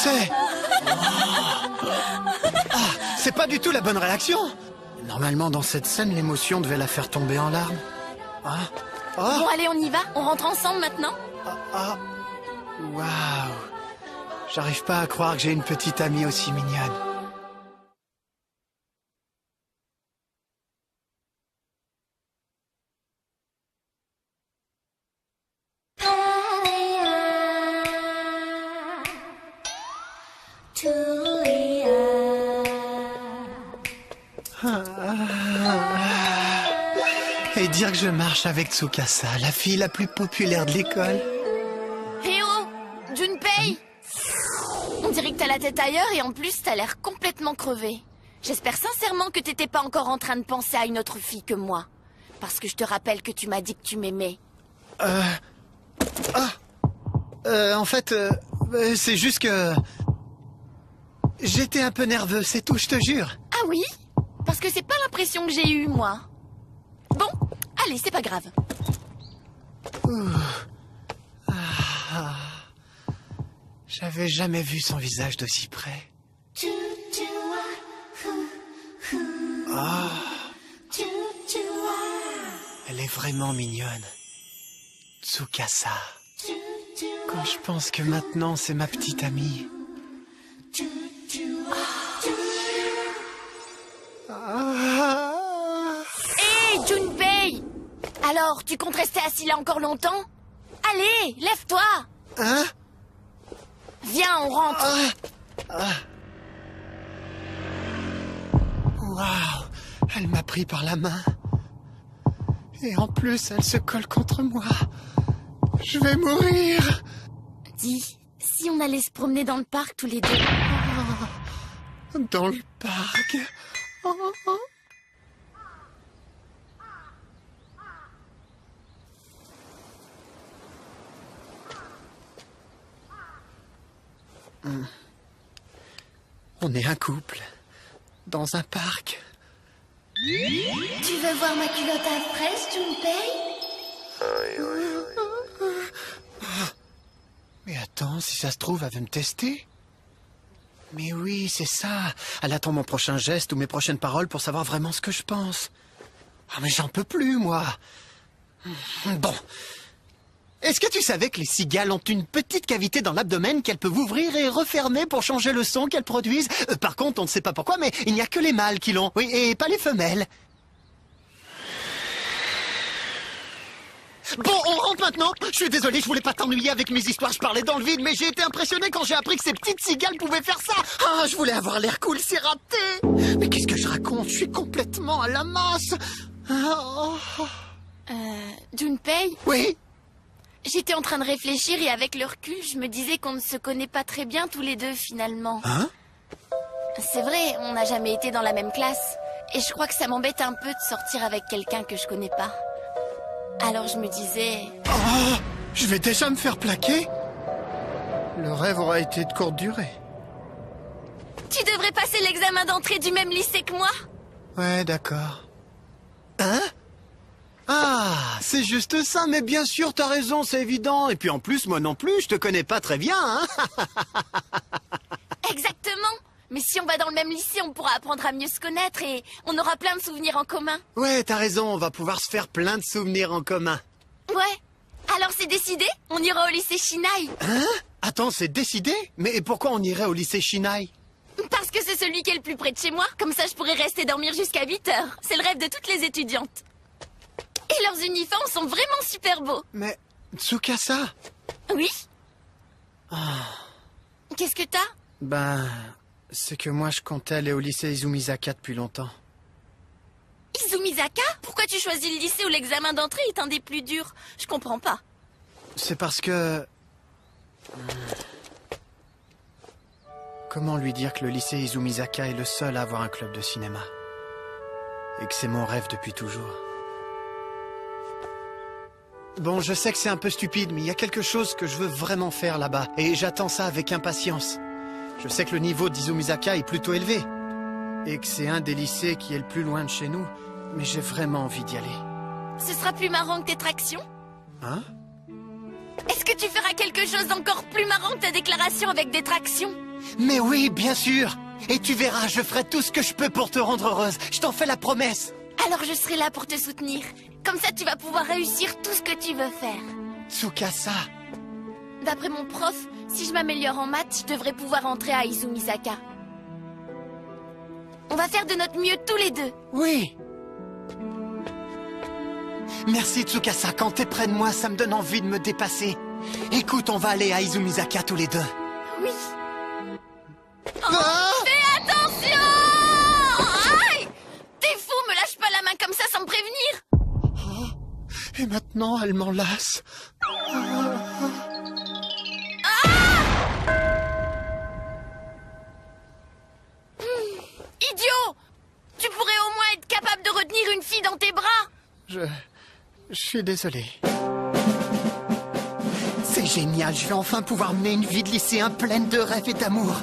c'est? C'est pas du tout la bonne réaction. Normalement, dans cette scène, l'émotion devait la faire tomber en larmes. Bon, allez, on y va. On rentre ensemble maintenant. Waouh. J'arrive pas à croire que j'ai une petite amie aussi mignonne. Et dire que je marche avec Tsukasa, la fille la plus populaire de l'école. Hé oh, Junpei! On dirait que t'as la tête ailleurs et en plus t'as l'air complètement crevé. J'espère sincèrement que t'étais pas encore en train de penser à une autre fille que moi. Parce que je te rappelle que tu m'as dit que tu m'aimais. En fait, c'est juste que... J'étais un peu nerveux, c'est tout, je te jure. Ah oui? Parce que c'est pas l'impression que j'ai eue, moi. Bon, allez, c'est pas grave. J'avais jamais vu son visage d'aussi près. Elle est vraiment mignonne. Tsukasa. Quand je pense que maintenant c'est ma petite amie. Hé, Junpei! Alors, tu comptes rester assis là encore longtemps? Allez, lève-toi! Hein? Viens, on rentre. Waouh! Elle m'a pris par la main. Et en plus, elle se colle contre moi. Je vais mourir! Dis, si on allait se promener dans le parc tous les deux? Dans le parc? On est un couple. Dans un parc. Tu veux voir ma culotte à fraise, Junpei? Mais attends, si ça se trouve, elle veut me tester. Mais oui, c'est ça. Elle attend mon prochain geste ou mes prochaines paroles pour savoir vraiment ce que je pense. Ah, mais j'en peux plus, moi. Bon. Est-ce que tu savais que les cigales ont une petite cavité dans l'abdomen qu'elles peuvent ouvrir et refermer pour changer le son qu'elles produisent? Par contre, on ne sait pas pourquoi, mais il n'y a que les mâles qui l'ont. Oui, et pas les femelles. Bon, on rentre maintenant. Je suis désolé, je voulais pas t'ennuyer avec mes histoires, je parlais dans le vide, mais j'ai été impressionné quand j'ai appris que ces petites cigales pouvaient faire ça. Ah, je voulais avoir l'air cool, c'est raté. Mais qu'est-ce que je raconte? Je suis complètement à la masse. Junpei? Oui? J'étais en train de réfléchir et avec le recul, je me disais qu'on ne se connaît pas très bien tous les deux finalement. Hein? C'est vrai, on n'a jamais été dans la même classe. Et je crois que ça m'embête un peu de sortir avec quelqu'un que je connais pas. Alors je me disais... Oh, je vais déjà me faire plaquer? Le rêve aura été de courte durée. Tu devrais passer l'examen d'entrée du même lycée que moi? Ouais, d'accord. Hein? Ah, c'est juste ça, mais bien sûr, t'as raison, c'est évident. Et puis en plus, moi non plus, je te connais pas très bien, hein? Exactement. Mais si on va dans le même lycée, on pourra apprendre à mieux se connaître et on aura plein de souvenirs en commun. Ouais, t'as raison, on va pouvoir se faire plein de souvenirs en commun. Ouais. Alors c'est décidé? On ira au lycée Shinai. Hein? Attends, c'est décidé? Mais pourquoi on irait au lycée Shinai? Parce que c'est celui qui est le plus près de chez moi. Comme ça, je pourrais rester dormir jusqu'à 8 heures. C'est le rêve de toutes les étudiantes. Et leurs uniformes sont vraiment super beaux. Mais Tsukasa? Oui? Qu'est-ce que t'as? Ben, c'est que moi je comptais aller au lycée Izumizaka depuis longtemps. Izumizaka? Pourquoi tu choisis le lycée où l'examen d'entrée est un des plus durs? Je comprends pas. C'est parce que... Comment lui dire que le lycée Izumizaka est le seul à avoir un club de cinéma? Et que c'est mon rêve depuis toujours. Bon, je sais que c'est un peu stupide, mais il y a quelque chose que je veux vraiment faire là-bas. Et j'attends ça avec impatience. Je sais que le niveau d'Izumizaka est plutôt élevé. Et que c'est un des lycées qui est le plus loin de chez nous. Mais j'ai vraiment envie d'y aller. Ce sera plus marrant que tes tractions? Hein? Est-ce que tu feras quelque chose d'encore plus marrant que ta déclaration avec des tractions? Mais oui, bien sûr. Et tu verras, je ferai tout ce que je peux pour te rendre heureuse. Je t'en fais la promesse. Alors je serai là pour te soutenir. Comme ça, tu vas pouvoir réussir tout ce que tu veux faire. Tsukasa. D'après mon prof, si je m'améliore en maths, je devrais pouvoir entrer à Izumizaka. On va faire de notre mieux tous les deux. Oui. Merci Tsukasa, quand t'es près de moi, ça me donne envie de me dépasser. Écoute, on va aller à Izumizaka tous les deux. Oui. Ah Fais attention! Aïe! T'es fou, me lâche pas la main comme ça sans me prévenir. Et maintenant, elle m'enlace. Idiot! Tu pourrais au moins être capable de retenir une fille dans tes bras. Je suis désolé. C'est génial, je vais enfin pouvoir mener une vie de lycéen pleine de rêves et d'amour.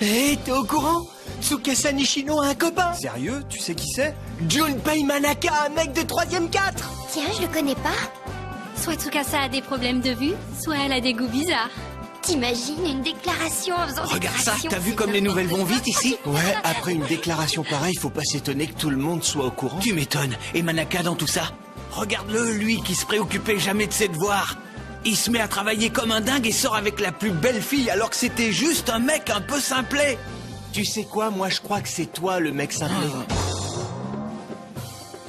Hé, t'es au courant? Tsukasa Nishino a un copain. Sérieux? Tu sais qui c'est? Junpei Manaka, un mec de 3ème 4. Tiens, je le connais pas. Soit Tsukasa a des problèmes de vue, soit elle a des goûts bizarres. T'imagines une déclaration en faisant des Regarde ça, créations, t'as vu c'est comme les n'importe nouvelles vont quoi. vite ici? Ouais, après une déclaration pareille, faut pas s'étonner que tout le monde soit au courant. Tu m'étonnes. Et Manaka dans tout ça? Regarde-le, lui qui se préoccupait jamais de ses devoirs. Il se met à travailler comme un dingue et sort avec la plus belle fille alors que c'était juste un mec un peu simplet. Tu sais quoi? Moi, je crois que c'est toi le mec simplet.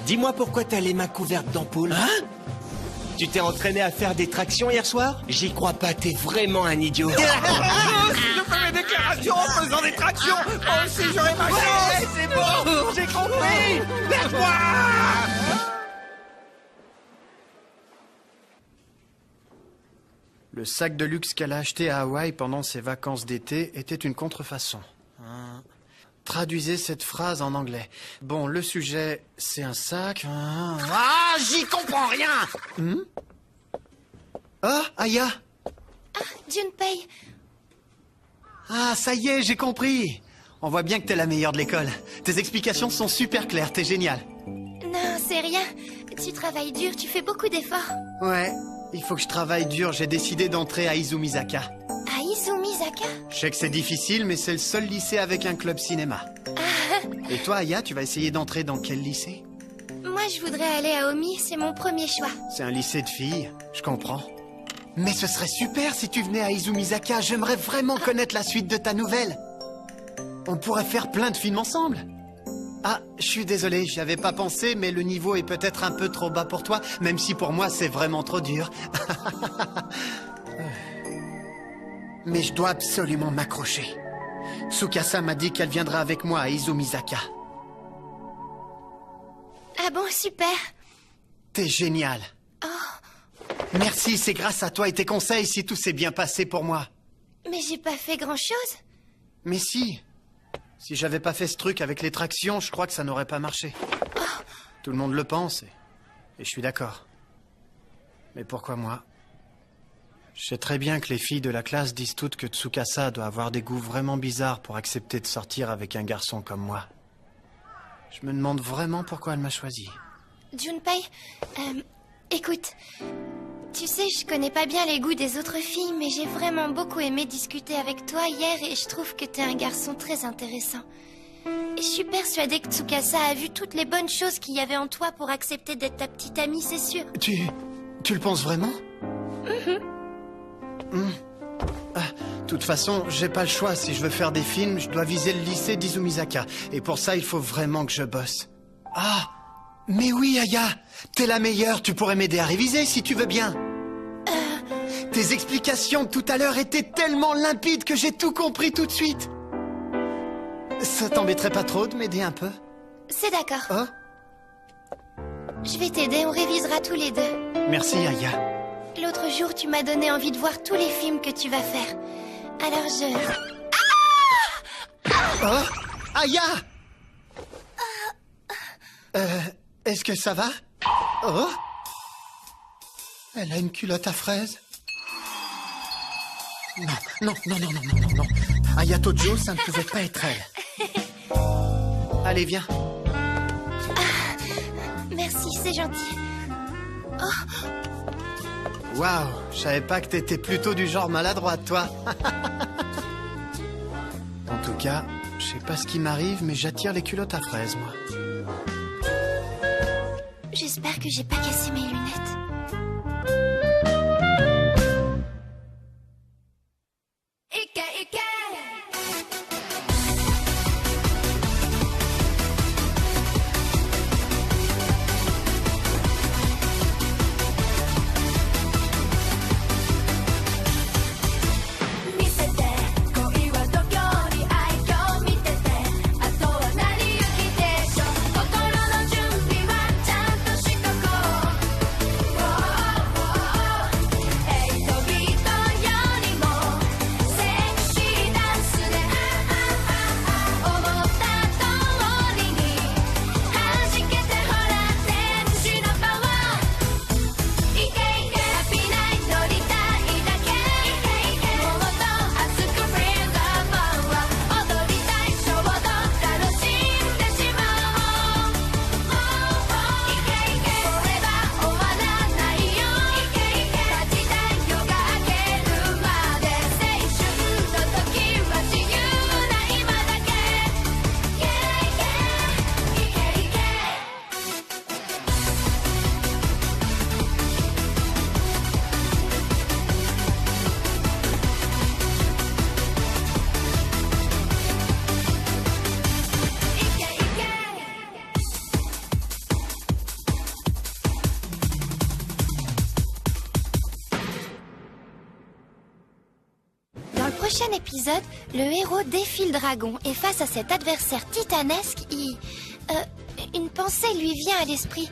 Dis-moi pourquoi t'as les mains couvertes d'ampoules. Hein? Tu t'es entraîné à faire des tractions hier soir? J'y crois pas, t'es vraiment un idiot. Je fais mes déclarations en faisant des tractions. Moi aussi j'aurais ma chance. C'est bon, j'ai compris. Lâche-moi! Le sac de luxe qu'elle a acheté à Hawaï pendant ses vacances d'été était une contrefaçon. Traduisez cette phrase en anglais. Bon, le sujet, c'est un sac. Ah, j'y comprends rien. Ah, Aya. Junpei, Ah, ça y est, j'ai compris. On voit bien que t'es la meilleure de l'école. Tes explications sont super claires, t'es génial. non, c'est rien. Tu travailles dur, tu fais beaucoup d'efforts. Ouais, il faut que je travaille dur. J'ai décidé d'entrer à Izumizaka. À Izumizaka? Je sais que c'est difficile, mais c'est le seul lycée avec un club cinéma. Et toi, Aya, tu vas essayer d'entrer dans quel lycée? Moi, je voudrais aller à Omi, c'est mon premier choix. C'est un lycée de filles, je comprends. Mais ce serait super si tu venais à Izumizaka. J'aimerais vraiment connaître la suite de ta nouvelle. On pourrait faire plein de films ensemble. Ah, je suis désolé, j'y avais pas pensé, mais le niveau est peut-être un peu trop bas pour toi, même si pour moi c'est vraiment trop dur. Mais je dois absolument m'accrocher. Tsukasa m'a dit qu'elle viendra avec moi à Izumizaka. Ah bon, super. T'es génial. Merci, c'est grâce à toi et tes conseils si tout s'est bien passé pour moi. Mais j'ai pas fait grand-chose. Mais si. Si j'avais pas fait ce truc avec les tractions, je crois que ça n'aurait pas marché. Tout le monde le pense et je suis d'accord. Mais pourquoi moi? Je sais très bien que les filles de la classe disent toutes que Tsukasa doit avoir des goûts vraiment bizarres pour accepter de sortir avec un garçon comme moi. Je me demande vraiment pourquoi elle m'a choisi. Junpei, écoute, tu sais, je connais pas bien les goûts des autres filles, mais j'ai vraiment beaucoup aimé discuter avec toi hier et je trouve que t'es un garçon très intéressant. Et je suis persuadée que Tsukasa a vu toutes les bonnes choses qu'il y avait en toi pour accepter d'être ta petite amie, c'est sûr. Tu le penses vraiment? De toute façon, j'ai pas le choix. Si je veux faire des films, je dois viser le lycée d'Izumizaka. Et pour ça, il faut vraiment que je bosse. Ah, mais oui, Aya, t'es la meilleure. Tu pourrais m'aider à réviser si tu veux bien. Tes explications de tout à l'heure étaient tellement limpides que j'ai tout compris tout de suite. Ça t'embêterait pas trop de m'aider un peu? C'est d'accord. Oh, Je vais t'aider, on révisera tous les deux. merci, Aya. L'autre jour, tu m'as donné envie de voir tous les films que tu vas faire. Alors Oh, Aya! Est-ce que ça va? Oh! Elle a une culotte à fraises. Non. Aya Tojo, ça ne pouvait pas être elle. Allez, viens. Merci, c'est gentil. Waouh, je savais pas que t'étais plutôt du genre maladroite, toi. cas, je sais pas ce qui m'arrive, mais j'attire les culottes à fraises, moi. J'espère que j'ai pas cassé mes lunettes. Dans le prochain épisode, le héros défie le dragon et face à cet adversaire titanesque, une pensée lui vient à l'esprit.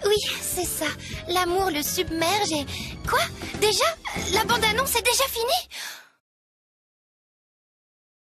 Oui, c'est ça. L'amour le submerge et... Quoi? Déjà? La bande-annonce est déjà finie?